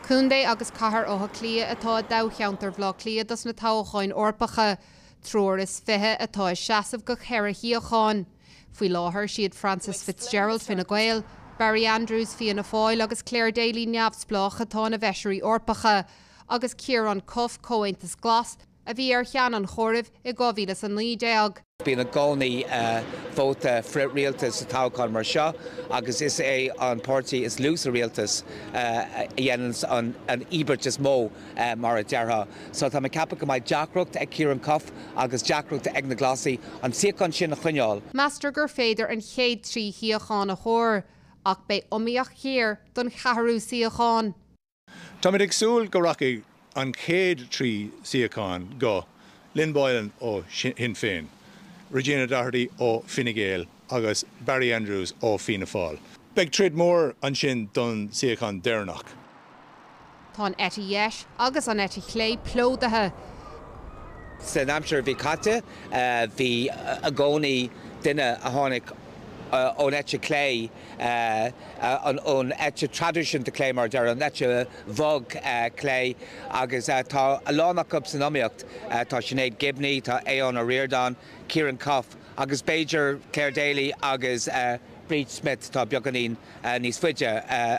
Cúndé agus cahar ó Cliath atá Toghcháin bhlá Cliath dos na Toghcháin Eorpacha. Tror is fithe atá seasamh go cheir Físeán. Faoi láthair siad Francis Fitzgerald fin na Gael, Barry Andrews fi na fáil agus Claire Daly neamhsplách atá na bheisirí Eorpacha, agus Ciarán Cuff cóhaintas glas a bhí ar chean an choribh I 2019. Bín a gcónaí vóta frit rialtas sa Toghcháin mar seo, agus is an pártaí is lús a rialtas dhéanans an íbert is mó mar a deartha. So tá me cappa go mbeidh deacracht ag Ciarán Cuff agus deacracht ag na glasaí an Físeán sin a chuineáil. Meastar gur féidir an chéad trí Físeán a chóir, ach bé omíoch chéir don cheathrú Físeán. Tá mé ag súil go rachaidh an chéad trí Físeán go Lynn Boylan ó Sinn Féin, Regina Doherty ó Fine Gael agus Barry Andrews ó Fianna Fáil. Beg trid mór an sin don Físeán déarnach. Tá an eiti dheis agus an eiti chlé plódathe. San Amsir bhí caite, bhí a gcónaí duine a tháinig ón eite clé, ón eite tradition de clé mar dear, an eite bhog clé, agus tá a lánach up san omíocht, tá Sinead Gibney, tá Éon O'Riordan, Ciarán Cuff, agus Beiger, Claire Daly, agus Breach Smith tá beaganín níos fuide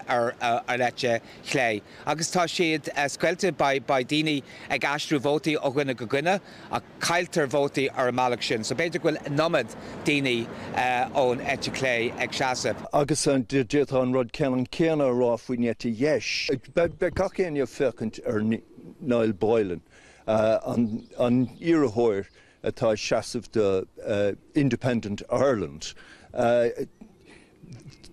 ar eite chlé. Agus tá siad scuilte ba daoine ag aistriú vótaí ó gcuine go gcuine a cailtar vótaí ar mbealach sin. So beidir bhfuil nomad daoine ón eite clé ag seasamh. Agus an dúirt an rud ceann céanna rá faoin eite dheis. Be gachéan fecant ar Niall Boylan an iarthóir atá seasamh de Independent Ireland.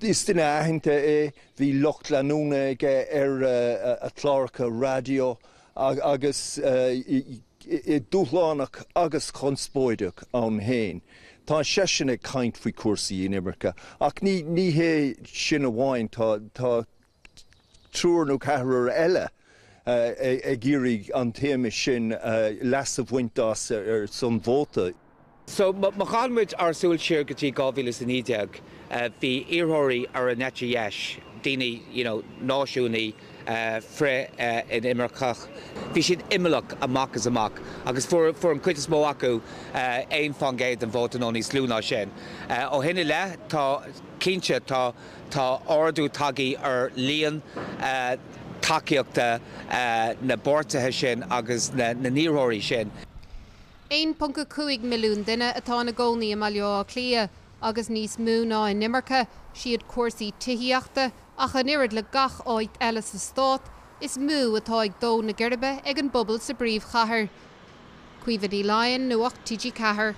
Is duine aitheanta bhí locht leanúna ag a chláracha radio agus I dúshlánach agus chunspóideach an héin. Tá sé sin ag caint faoi cuasaí in Imirce, ach ní hé sin amháin tá trúr nó ceathrú eile ag iarraigh an téama sin leas a bhaintás ar son vóta. So má chailmuid ar súil siar go dtí 2019, bhí iarrtháirí ar an eite dheis, daoine náisiúnaí fre in Imirceach. Bhí siad imimeach amach as amach, agus fuair an cuitas mó acu éon fangéid an bhóta nó níos lúna sin. Ó hinine le tá cinnte tá ordú tagaí ar líon takeíochta na bortathe sin agus na níortháirí sin. 1.5 milliún duine atá na gcónaí am leo Cliath, agus níos mú ná in Imirce, siad cuasaí tithiíochta ach an irid le gach áit eile sa stát, is mú atá ag dó na gcirbe ag an bubal sa bríomhchathair. Cuimhidí Lion nuacht TG Cahar.